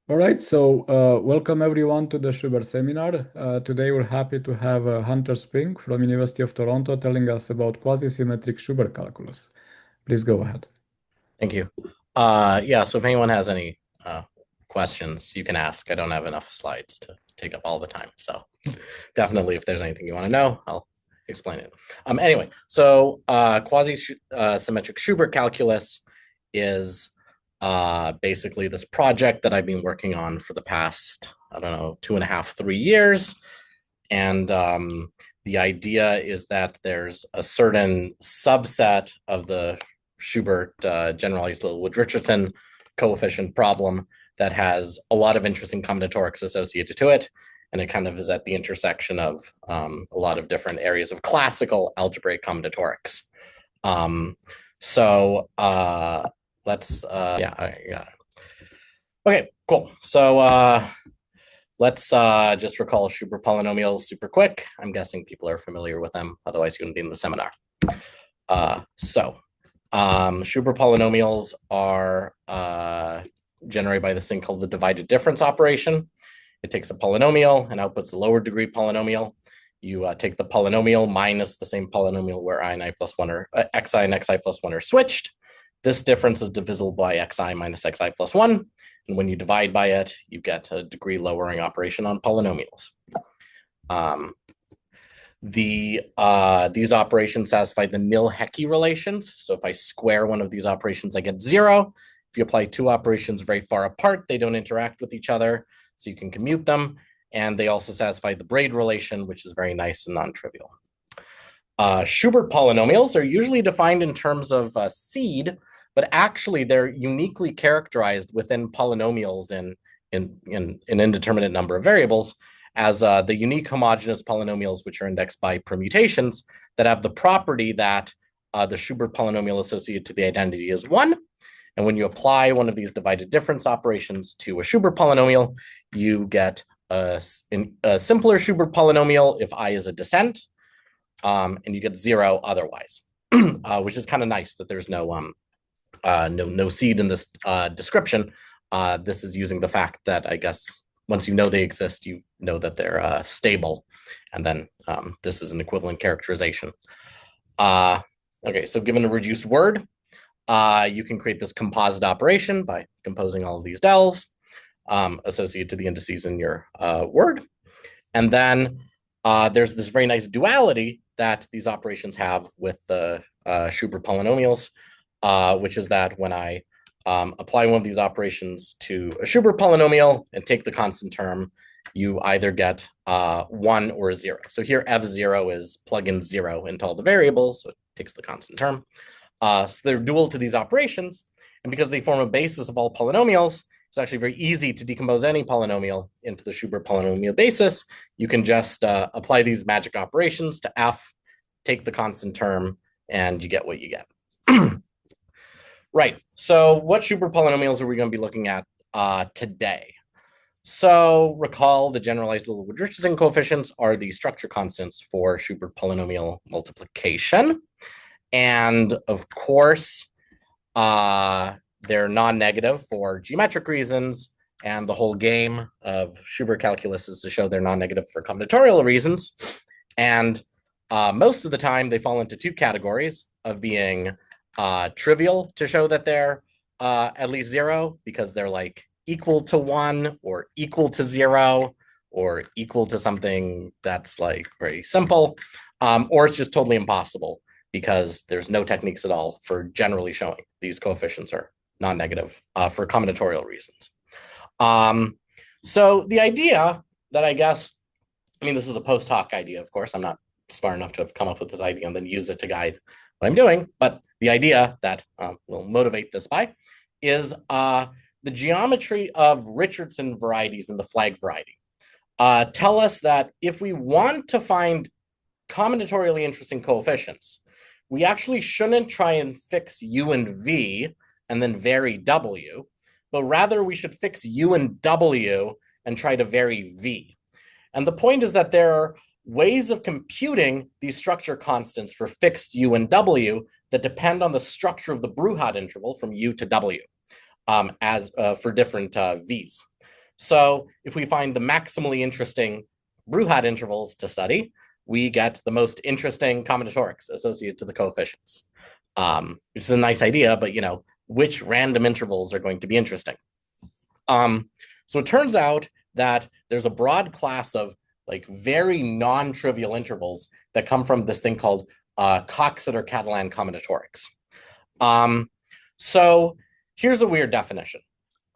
All right, so welcome everyone to the Schubert seminar. Today we're happy to have Hunter Spink from University of Toronto telling us about quasi-symmetric Schubert calculus. Please go ahead. Thank you. Yeah, so if anyone has any questions, you can ask. I don't have enough slides to take up all the time. So definitely, if there's anything you want to know, I'll explain it. Anyway, so quasi-symmetric Schubert calculus is basically this project that I've been working on for the past, I don't know, 2.5, 3 years. And the idea is that there's a certain subset of the Schubert generalized Littlewood Richardson coefficient problem that has a lot of interesting combinatorics associated to it. And it kind of is at the intersection of a lot of different areas of classical algebraic combinatorics. So let's, yeah, I got it. Okay, cool. So let's just recall Schubert polynomials super quick. I'm guessing people are familiar with them. Otherwise, you wouldn't be in the seminar. Schubert polynomials are generated by this thing called the divided difference operation. It takes a polynomial and outputs a lower degree polynomial. You take the polynomial minus the same polynomial where I and I plus 1 are xi and xi plus 1 are switched. This difference is divisible by xi minus xi plus 1. And when you divide by it, you get a degree lowering operation on polynomials. These operations satisfy the nil-Hecke relations. So if I square one of these operations, I get 0. If you apply two operations very far apart, they don't interact with each other, so you can commute them. And they also satisfy the braid relation, which is very nice and non-trivial. Schubert polynomials are usually defined in terms of seed, but actually they're uniquely characterized within polynomials in an indeterminate number of variables as the unique homogeneous polynomials, which are indexed by permutations that have the property that the Schubert polynomial associated to the identity is 1. And when you apply one of these divided difference operations to a Schubert polynomial, you get a simpler Schubert polynomial if I is a descent, and you get 0 otherwise, which is kind of nice that there's no seed in this description. This is using the fact that I guess once you know they exist, you know that they're stable. And then this is an equivalent characterization. Okay, so given a reduced word, you can create this composite operation by composing all of these del's associated to the indices in your word. And then there's this very nice duality that these operations have with the Schubert polynomials, which is that when I apply one of these operations to a Schubert polynomial and take the constant term, you either get 1 or 0. So here f0 is plug in 0 into all the variables, so it takes the constant term. So they're dual to these operations, and because they form a basis of all polynomials, it's actually very easy to decompose any polynomial into the Schubert polynomial basis. You can just apply these magic operations to f, take the constant term, and you get what you get. Right, so what Schubert polynomials are we going to be looking at today? So recall the generalized Littlewood Richardson coefficients are the structure constants for Schubert polynomial multiplication. And of course, they're non-negative for geometric reasons. And the whole game of Schubert calculus is to show they're non-negative for combinatorial reasons. And most of the time, they fall into two categories of being trivial to show that they're at least 0 because they're like equal to 1 or equal to 0 or equal to something that's like very simple, or it's just totally impossible because there's no techniques at all for generally showing these coefficients are non-negative for combinatorial reasons. So the idea that I guess, I mean, this is a post hoc idea, of course. I'm not smart enough to have come up with this idea and then use it to guide what I'm doing, but the idea that will motivate this by is the geometry of Richardson varieties in the flag variety. Tell us that if we want to find combinatorially interesting coefficients, we actually shouldn't try and fix u and v and then vary w, but rather we should fix u and w and try to vary v. And the point is that there are ways of computing these structure constants for fixed u and w that depend on the structure of the Bruhat interval from u to w as for different v's. So if we find the maximally interesting Bruhat intervals to study, we get the most interesting combinatorics associated to the coefficients, which is a nice idea, but which random intervals are going to be interesting? So it turns out that there's a broad class of like very non-trivial intervals that come from this thing called Coxeter-Catalan combinatorics. So here's a weird definition.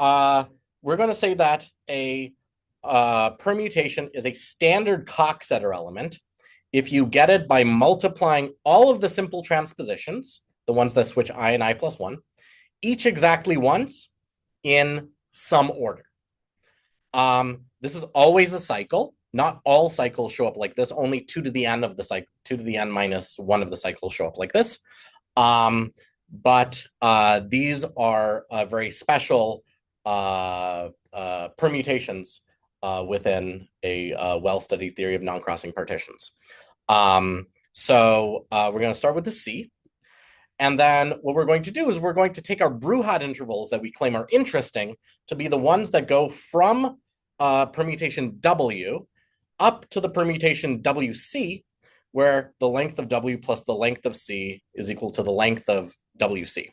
We're going to say that a permutation is a standard Coxeter element if you get it by multiplying all of the simple transpositions, the ones that switch I and I plus 1, each exactly once in some order. This is always a cycle. Not all cycles show up like this. Only 2 to the n of the cycle, 2 to the n minus 1 of the cycles show up like this. But these are very special permutations within a well-studied theory of non-crossing partitions. So we're going to start with the C. And then what we're going to do is we're going to take our Bruhat intervals that we claim are interesting to be the ones that go from permutation W up to the permutation WC, where the length of W plus the length of C is equal to the length of WC.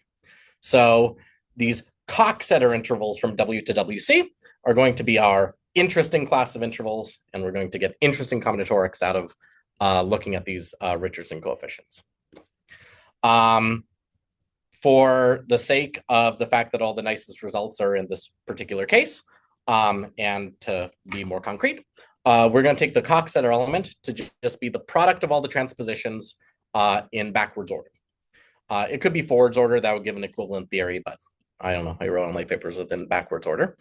So these Coxeter intervals from W to WC are going to be our interesting class of intervals, and we're going to get interesting combinatorics out of looking at these Richardson coefficients. For the sake of the fact that all the nicest results are in this particular case, and to be more concrete, we're going to take the Coxeter element to just be the product of all the transpositions in backwards order. It could be forwards order. That would give an equivalent theory, but I don't know. I wrote all my papers within backwards order.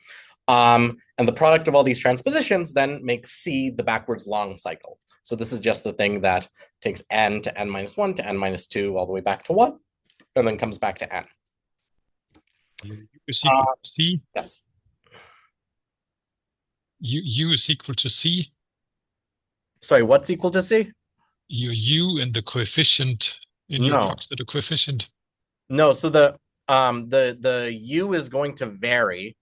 And the product of all these transpositions then makes C the backwards long cycle. So this is just the thing that takes n to n minus 1 to n minus 2 all the way back to 1, and then comes back to n. U is equal to C? Yes. U is equal to C? Sorry, what's equal to C? Your U and the coefficient in your box, the coefficient. No, so the U is going to vary.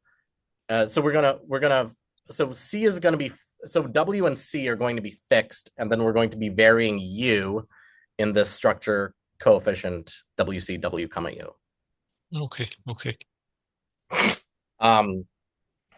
So C is going to be, so W and C are going to be fixed, and then we're going to be varying U in this structure coefficient WC, W comma U. Okay.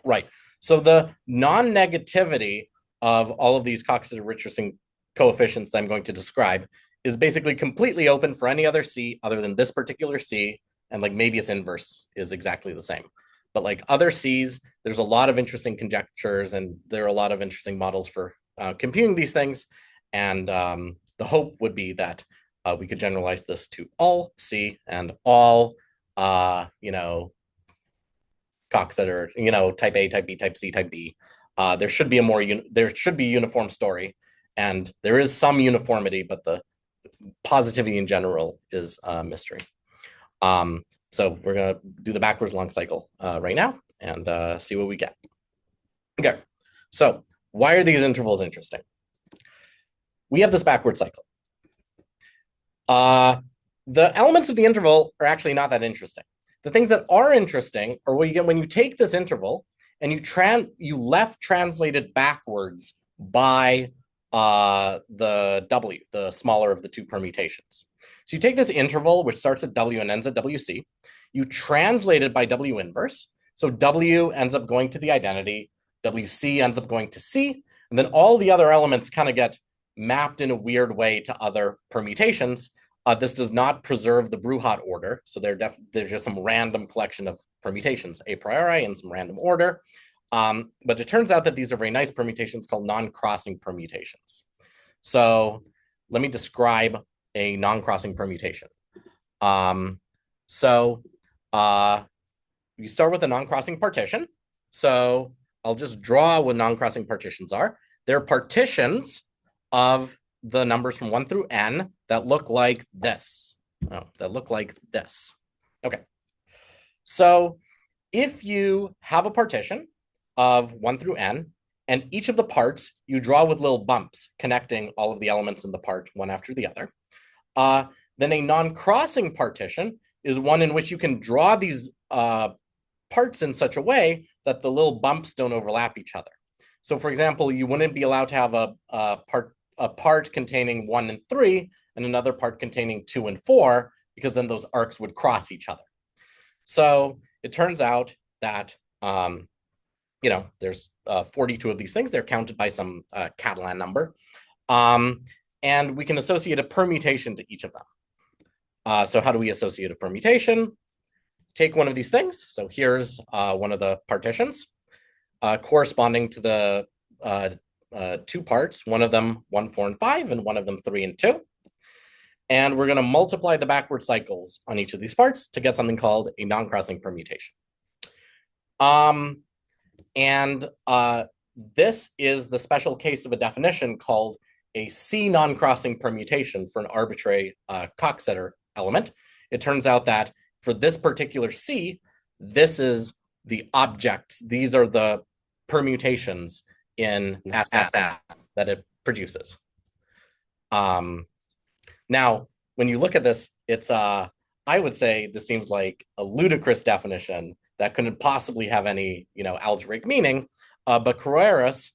Right. So the non-negativity of all of these Coxeter-Richardson coefficients that I'm going to describe is basically completely open for any other C other than this particular C, and like maybe its inverse is exactly the same. But like other C's, there's a lot of interesting conjectures, and there are a lot of interesting models for computing these things. And the hope would be that we could generalize this to all C and all, Coxeter, type A, type B, type C, type D. There should be a uniform story, and there is some uniformity, but the positivity in general is a mystery. So we're going to do the backwards long cycle right now and see what we get. Okay, so why are these intervals interesting? We have this backward cycle. The elements of the interval are actually not that interesting. The things that are interesting are what you get when you take this interval and you left translate it backwards by the W, the smaller of the two permutations. So you take this interval, which starts at W and ends at WC, you translate it by W inverse. So W ends up going to the identity, WC ends up going to C, and then all the other elements kind of get mapped in a weird way to other permutations. This does not preserve the Bruhat order, so there's just some random collection of permutations a priori in some random order. But it turns out that these are very nice permutations called non-crossing permutations. So let me describe a non-crossing permutation. You start with a non-crossing partition. So I'll just draw what non-crossing partitions are. They're partitions of the numbers from 1 through n that look like this. Okay. So if you have a partition of 1 through n, and each of the parts you draw with little bumps connecting all of the elements in the part one after the other, then a non-crossing partition is one in which you can draw these parts in such a way that the little bumps don't overlap each other. So for example, you wouldn't be allowed to have a part containing 1 and 3 and another part containing 2 and 4, because then those arcs would cross each other. So it turns out that, there's 42 of these things. They're counted by some Catalan number. And we can associate a permutation to each of them. So how do we associate a permutation? Take one of these things. So here's one of the partitions corresponding to the 2 parts, one of them 1, 4, and 5, and one of them 3 and 2. And we're going to multiply the backward cycles on each of these parts to get something called a non-crossing permutation. This is the special case of a definition called a C non-crossing permutation for an arbitrary Coxeter element. It turns out that for this particular C, this is the objects. These are the permutations in SF that it produces. Now, when you look at this, it's I would say this seems like a ludicrous definition that couldn't possibly have any, algebraic meaning. But Carreras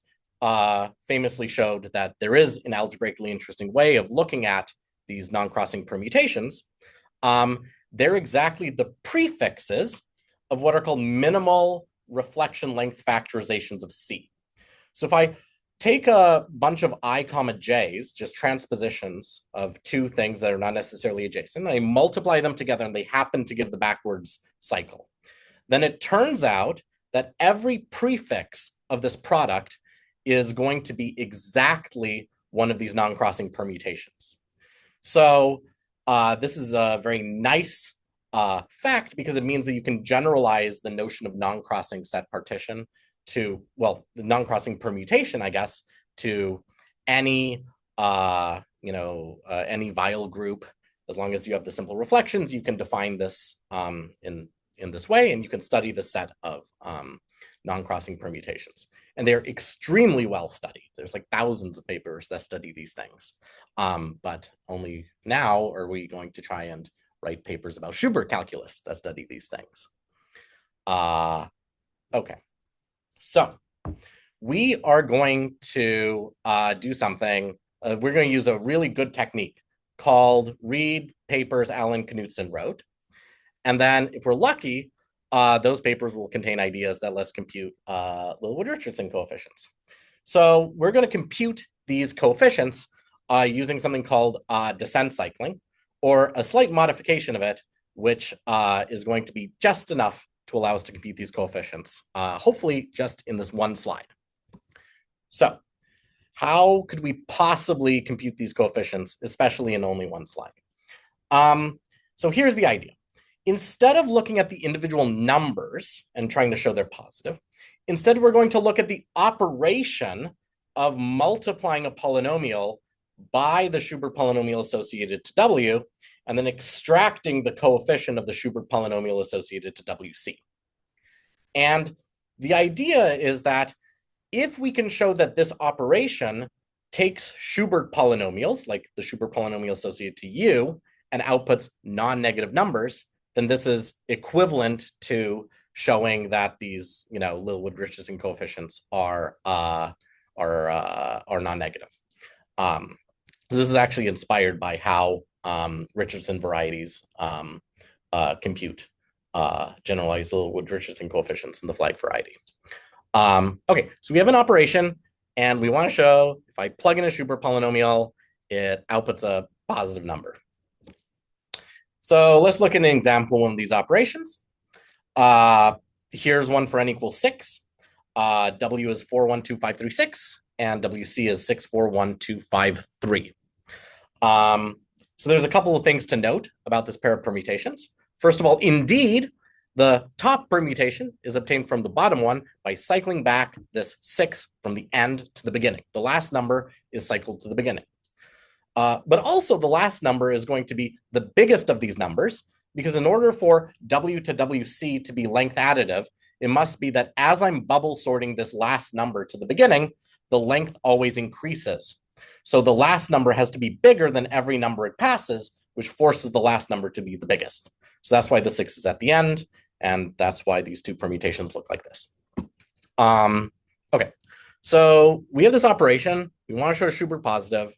famously showed that there is an algebraically interesting way of looking at these non-crossing permutations. They're exactly the prefixes of what are called minimal reflection length factorizations of C. So if I take a bunch of I comma j's, just transpositions of 2 things that are not necessarily adjacent, and I multiply them together and they happen to give the backwards cycle, then it turns out that every prefix of this product is going to be exactly one of these non-crossing permutations. So this is a very nice fact, because it means that you can generalize the notion of non-crossing set partition to, well, the non-crossing permutation, I guess, to any any Weyl group. As long as you have the simple reflections, you can define this in this way, and you can study the set of non-crossing permutations. And they're extremely well studied. There's like thousands of papers that study these things. But only now are we going to try and write papers about Schubert calculus that study these things. Okay. So we are going to do something. We're going to use a really good technique called read papers Alan Knudsen wrote. And then if we're lucky, those papers will contain ideas that let's compute Littlewood Richardson coefficients. So we're going to compute these coefficients using something called descent cycling, or a slight modification of it, which is going to be just enough to allow us to compute these coefficients, hopefully just in this one slide. So how could we possibly compute these coefficients, especially in only one slide? So here's the idea. Instead of looking at the individual numbers and trying to show they're positive, instead we're going to look at the operation of multiplying a polynomial by the Schubert polynomial associated to W, and then extracting the coefficient of the Schubert polynomial associated to WC. And the idea is that if we can show that this operation takes Schubert polynomials, like the Schubert polynomial associated to U, and outputs non-negative numbers, then this is equivalent to showing that these, Littlewood Richardson coefficients are non-negative. So this is actually inspired by how Richardson varieties compute generalized Littlewood Richardson coefficients in the flag variety. Okay, so we have an operation, and we want to show if I plug in a Schubert polynomial, it outputs a positive number. So let's look at an example of one of these operations. Here's one for n equals 6. W is 412536, and WC is 641253. So there's a couple of things to note about this pair of permutations. First of all, indeed, the top permutation is obtained from the bottom one by cycling back this 6 from the end to the beginning. The last number is cycled to the beginning. But also the last number is going to be the biggest of these numbers, because in order for W to WC to be length additive, it must be that as I'm bubble sorting this last number to the beginning, the length always increases. So the last number has to be bigger than every number it passes, which forces the last number to be the biggest. So that's why the 6 is at the end, And that's why these two permutations look like this. Okay, so we have this operation. We want to show Schubert positive.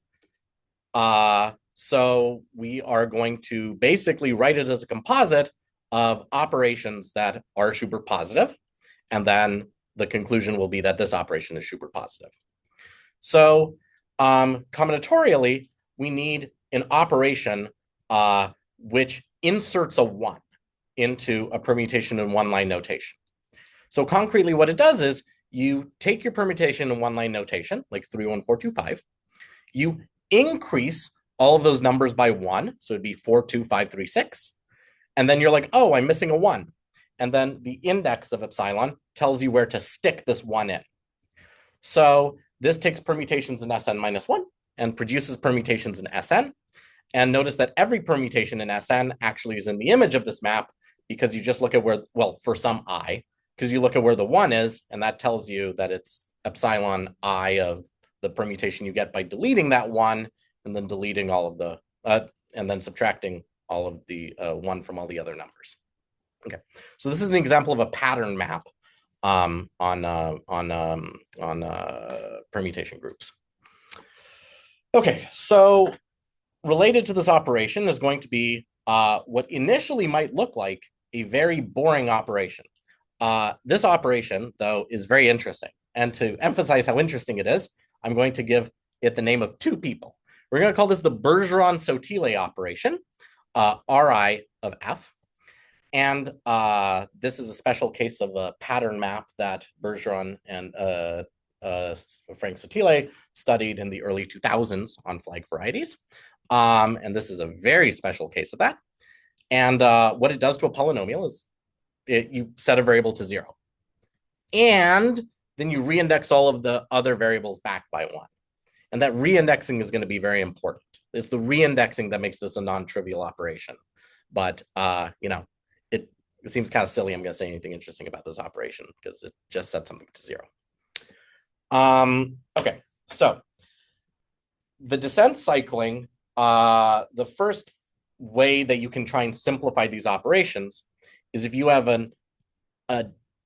So we are going to basically write it as a composite of operations that are Schubert positive. And then the conclusion will be that this operation is Schubert positive. So combinatorially, we need an operation which inserts a 1 into a permutation in one-line notation. So concretely, what it does is you take your permutation in one-line notation, like 3, 1, 4, 2, 5. You increase all of those numbers by 1. So it'd be 4, 2, 5, 3, 6. And then you're like, oh, I'm missing a 1. And then the index of epsilon tells you where to stick this 1 in. So this takes permutations in Sn minus 1 and produces permutations in Sn. And notice that every permutation in Sn actually is in the image of this map, because you just look at where, well, for some I, because you look at where the 1 is, and that tells you that it's epsilon I of the permutation you get by deleting that 1, and then deleting all of the, and then subtracting all of the 1 from all the other numbers. Okay, so this is an example of a pattern map on permutation groups. Okay, so related to this operation is going to be what initially might look like a very boring operation. This operation, though, is very interesting. And to emphasize how interesting it is, I'm going to give it the name of two people. We're going to call this the Bergeron-Sottile operation, Ri of F. And this is a special case of a pattern map that Bergeron and Frank Sottile studied in the early 2000s on flag varieties. And this is a very special case of that. And what it does to a polynomial is you set a variable to 0. And then you reindex all of the other variables back by 1. And that reindexing is going to be very important. It's the reindexing that makes this a non-trivial operation. But, you know, it seems kind of silly I'm going to say anything interesting about this operation because it just sets something to 0. Okay, so the descent cycling, the first way that you can try and simplify these operations is if you have a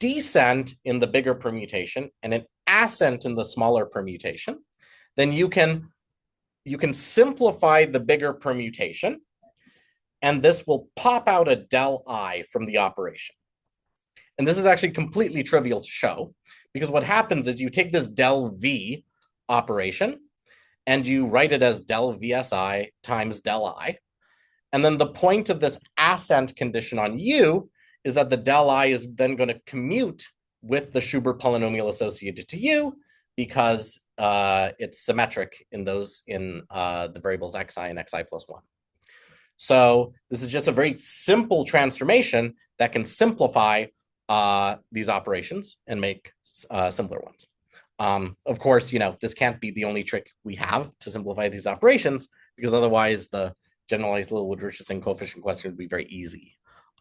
descent in the bigger permutation and an ascent in the smaller permutation, then you can simplify the bigger permutation, and this will pop out a del I from the operation. And this is actually completely trivial to show, because what happens is you take this del V operation and you write it as del VSI times del I. And then the point of this ascent condition on U is that the del I is then going to commute with the Schubert polynomial associated to U, because it's symmetric in those the variables xi and xi plus 1. So this is just a very simple transformation that can simplify these operations and make simpler ones. Of course, you know, this can't be the only trick we have to simplify these operations, because otherwise the generalized Littlewood Richardson coefficient question would be very easy.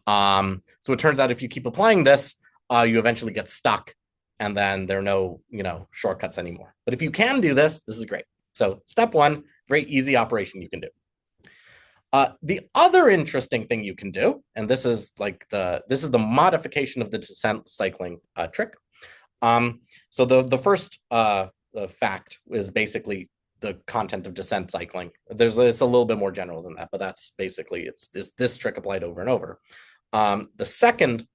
So it turns out if you keep applying this, you eventually get stuck, and then there are no, you know, shortcuts anymore. But if you can do this, this is great. So step 1, very easy operation you can do. The other interesting thing you can do, and this is like the modification of the descent cycling trick. So the first fact is basically the content of descent cycling. It's a little bit more general than that, but that's basically it's this trick applied over and over. The second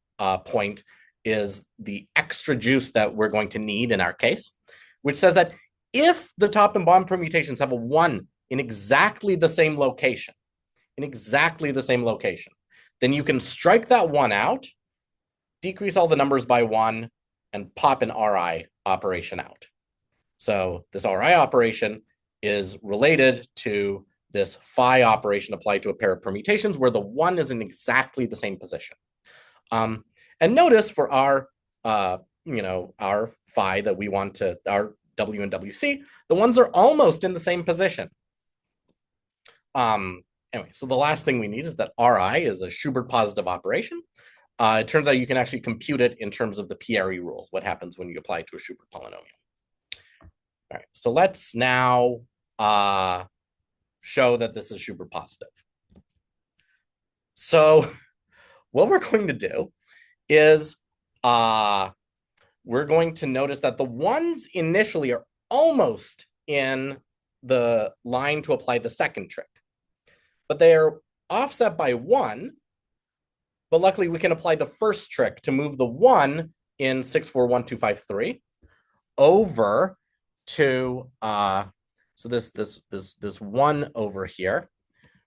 point is the extra juice that we're going to need in our case, which says that if the top and bottom permutations have a 1 in exactly the same location, then you can strike that 1 out, decrease all the numbers by 1, and pop an Ri operation out. So this Ri operation is related to this phi operation applied to a pair of permutations where the 1 is in exactly the same position. And notice for our, our phi that we want to, our W and WC, the 1s are almost in the same position. Anyway, so the last thing we need is that Ri is a Schubert positive operation. It turns out you can actually compute it in terms of the Pieri rule, what happens when you apply it to a Schubert polynomial. All right, so let's now show that this is Schubert positive. So what we're going to do is we're going to notice that the ones initially are almost in the line to apply the second trick, but they are offset by 1. But luckily, we can apply the first trick to move the 1 in 6, 4, 1, 2, 5, 3 over to so this 1 over here.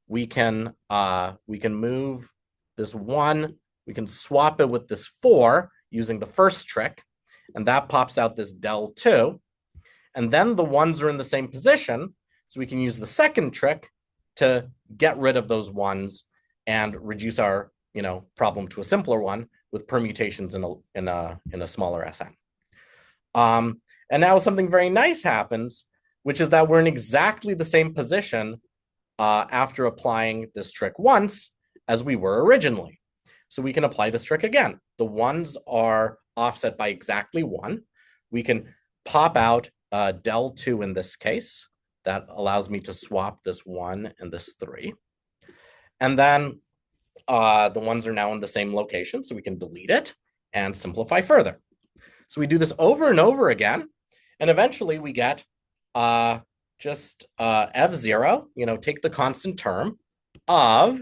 We can move this 1. We can swap it with this 4 using the first trick, and that pops out this del 2. And then the 1s are in the same position, so we can use the second trick to get rid of those 1s and reduce our problem to a simpler one with permutations in a smaller Sn. And now something very nice happens, which is that we're in exactly the same position after applying this trick once as we were originally. So we can apply this trick again. The 1s are offset by exactly 1. We can pop out del 2 in this case. That allows me to swap this 1 and this 3. And then the 1s are now in the same location, so we can delete it and simplify further. So we do this over and over again, and eventually we get just f0, take the constant term of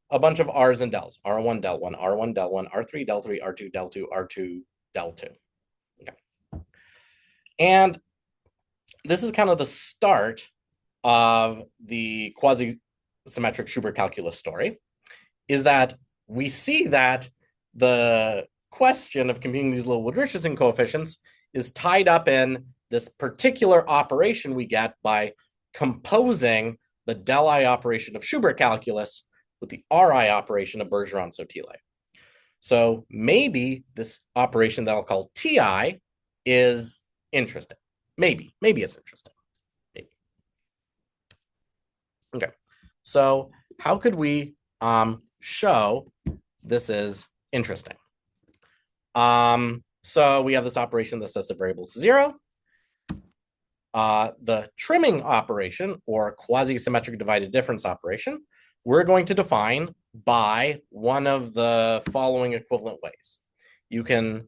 a bunch of r's and dels, r1 del 1, r1 del 1, r3 del 3, r2 del 2, r2 del 2. Okay. And this is kind of the start of the quasi-symmetric Schubert calculus story, is that we see that the question of computing these Littlewood-Richardson coefficients is tied up in this particular operation we get by composing the del I operation of Schubert calculus with the Ri operation of Bergeron-Sottile. So maybe this operation that I'll call Ti is interesting. Maybe it's interesting. Maybe. Okay, so how could we show this is interesting? So we have this operation that sets the variable to 0. The trimming operation, or quasi-symmetric divided difference operation, we're going to define by one of the following equivalent ways. You can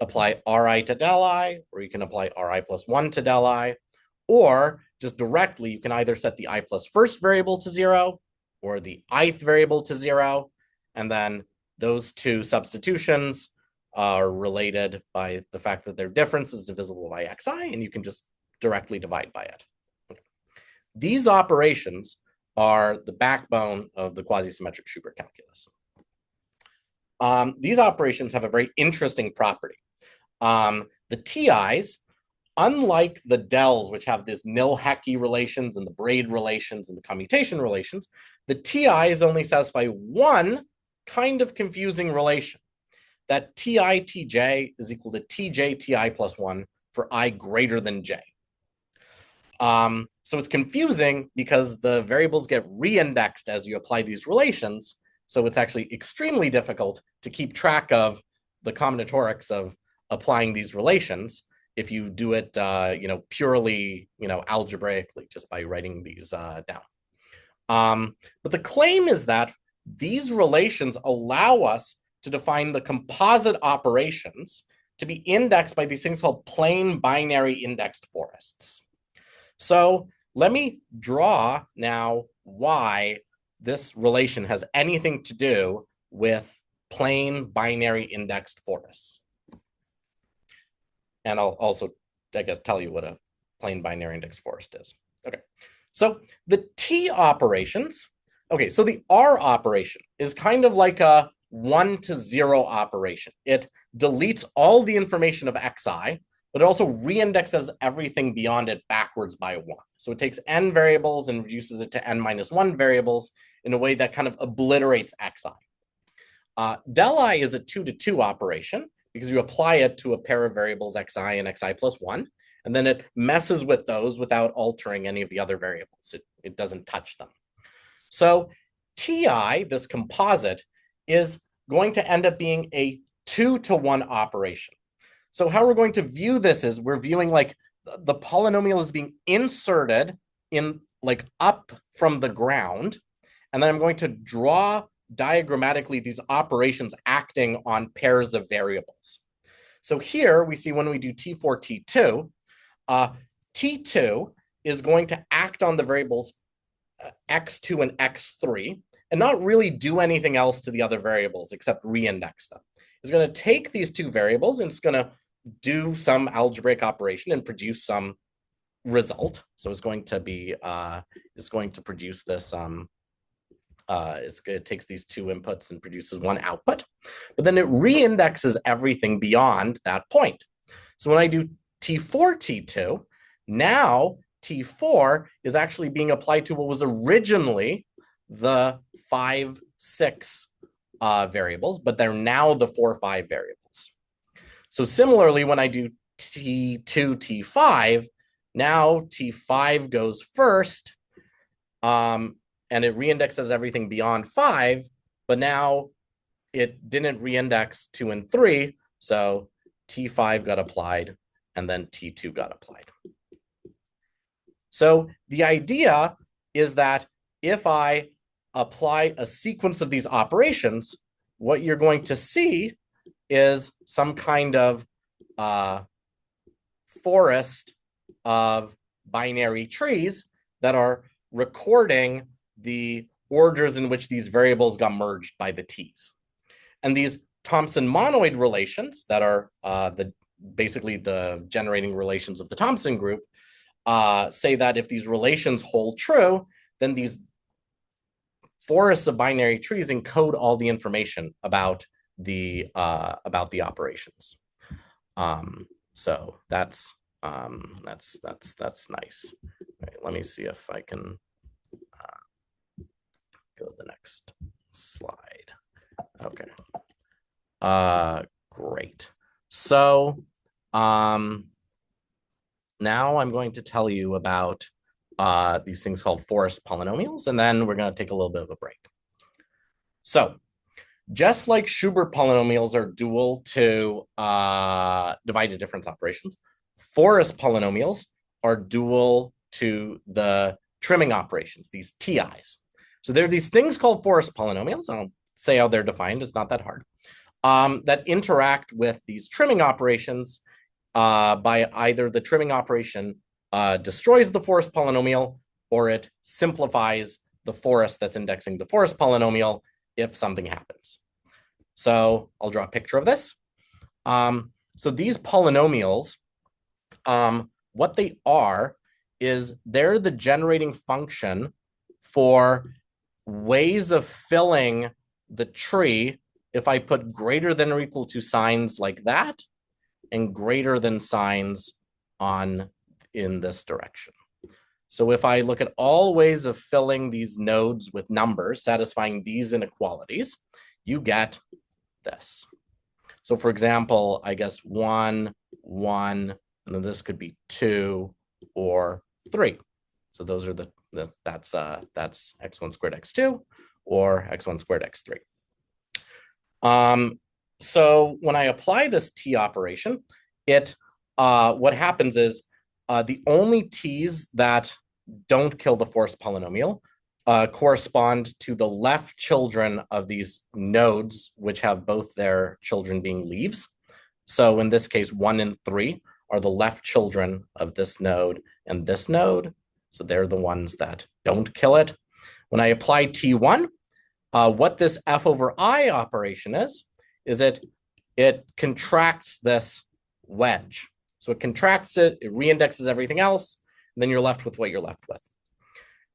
apply Ri to del I, or you can apply Ri plus 1 to del I, or just directly, you can either set the I plus first variable to 0 or the ith variable to 0, and then those two substitutions are related by the fact that their difference is divisible by xi, and you can just directly divide by it. Okay. These operations are the backbone of the quasi-symmetric Schubert calculus. These operations have a very interesting property. The TIs, unlike the dels, which have this nil-Hecke relations and the braid relations and the commutation relations, the TIs only satisfy one kind of confusing relation, that Ti Tj is equal to Tj Ti plus 1 for I greater than j. So it's confusing because the variables get re-indexed as you apply these relations. So it's actually extremely difficult to keep track of the combinatorics of applying these relations if you do it, purely, algebraically, just by writing these down. But the claim is that these relations allow us to define the composite operations to be indexed by these things called plain binary indexed forests. So let me draw now why this relation has anything to do with plain binary indexed forests. And I'll also, I guess, tell you what a plain binary indexed forest is. Okay, so the T operations, okay, so the R operation is kind of like a 1 to 0 operation. It deletes all the information of xi, but it also reindexes everything beyond it backwards by 1. So it takes n variables and reduces it to n minus 1 variables in a way that kind of obliterates xi. Del I is a 2 to 2 operation because you apply it to a pair of variables xi and xi plus 1, and then it messes with those without altering any of the other variables. It doesn't touch them. So Ti, this composite, is going to end up being a 2 to 1 operation. So how we're going to view this is we're viewing like the polynomial is being inserted in like up from the ground, and then I'm going to draw diagrammatically these operations acting on pairs of variables. So here we see when we do T4, T2, T2 is going to act on the variables x2 and x3 and not really do anything else to the other variables except reindex them. It's going to take these two variables and it's going to do some algebraic operation and produce some result. So it's going to be produce this it takes these two inputs and produces one output, but then it reindexes everything beyond that point. So when I do T4, T2, now T4 is actually being applied to what was originally the 5, 6 variables, but they're now the 4, 5 variables. So similarly, when I do T2, T5, now T5 goes first, and it reindexes everything beyond 5, but now it didn't reindex 2 and 3, so T5 got applied, and then T2 got applied. So the idea is that if I apply a sequence of these operations, what you're going to see is some kind of forest of binary trees that are recording the orders in which these variables got merged by the T's. And these Thompson monoid relations that are basically the generating relations of the Thompson group say that if these relations hold true, then these forests of binary trees encode all the information about the operations. So that's nice. All right, let me see if I can go to the next slide. Okay. Great. So now I'm going to tell you about these things called forest polynomials, and then we're going to take a little bit of a break. So just like Schubert polynomials are dual to divided difference operations, forest polynomials are dual to the trimming operations, these TIs. So there are these things called forest polynomials. I'll say how they're defined. It's not that hard. That interact with these trimming operations by either the trimming operation destroys the forest polynomial or it simplifies the forest that's indexing the forest polynomial if something happens. So I'll draw a picture of this. So these polynomials, what they are is they're the generating function for ways of filling the tree if I put greater than or equal to signs like that and greater than signs in this direction. So if I look at all ways of filling these nodes with numbers satisfying these inequalities, you get this. So for example, I guess 1, 1, and then this could be 2 or 3. So those are that's x1 squared x2 or x1 squared x3. So when I apply this T operation, what happens is the only T's that don't kill the forest polynomial correspond to the left children of these nodes, which have both their children being leaves. So in this case, 1 and 3 are the left children of this node and this node. So they're the ones that don't kill it. When I apply T1, what this F over I operation is it contracts this wedge. So it contracts it, it reindexes everything else, and then you're left with what you're left with.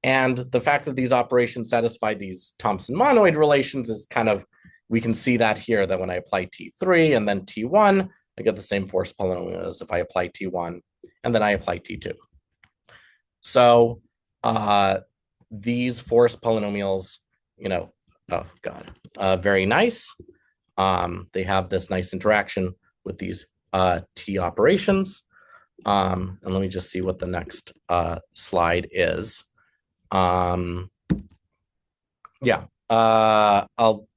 And the fact that these operations satisfy these Thompson monoid relations is kind of, we can see that here, that when I apply T3 and then T1, I get the same force polynomial as if I apply T1 and then I apply T2. So these force polynomials, very nice. They have this nice interaction with these T operations. And let me just see what the next slide is. I'll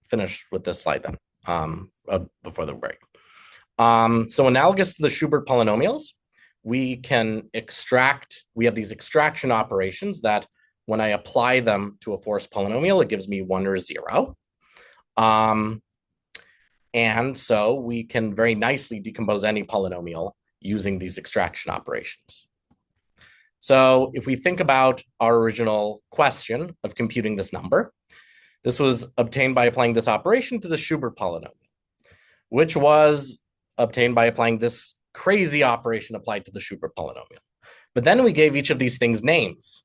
finish with this slide then before the break. So analogous to the Schubert polynomials, we have these extraction operations that when I apply them to a force polynomial, it gives me 1 or 0. And so we can very nicely decompose any polynomial using these extraction operations. So if we think about our original question of computing this number, this was obtained by applying this operation to the Schubert polynomial, which was obtained by applying this crazy operation applied to the Schubert polynomial. But then we gave each of these things names.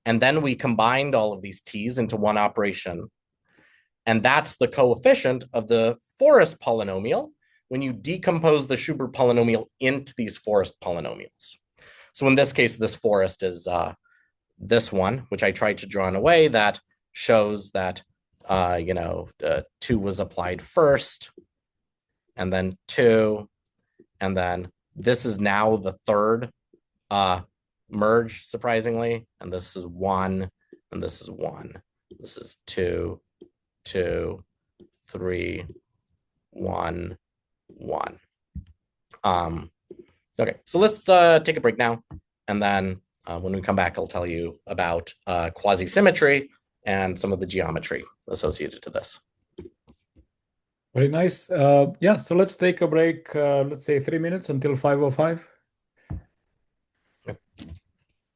And then we combined all of these t's into one operation. And that's the coefficient of the forest polynomial when you decompose the Schubert polynomial into these forest polynomials. So in this case, this forest is this one, which I tried to draw in a way that shows that 2 was applied first, and then 2, and then this is now the third merge, surprisingly, and this is 1, and this is 1. This is 2, 2, 3, 1, 1. Okay, so let's take a break now, and then when we come back, I'll tell you about quasi-symmetry and some of the geometry associated to this. Very nice. Yeah, so let's take a break, let's say 3 minutes until 5:05.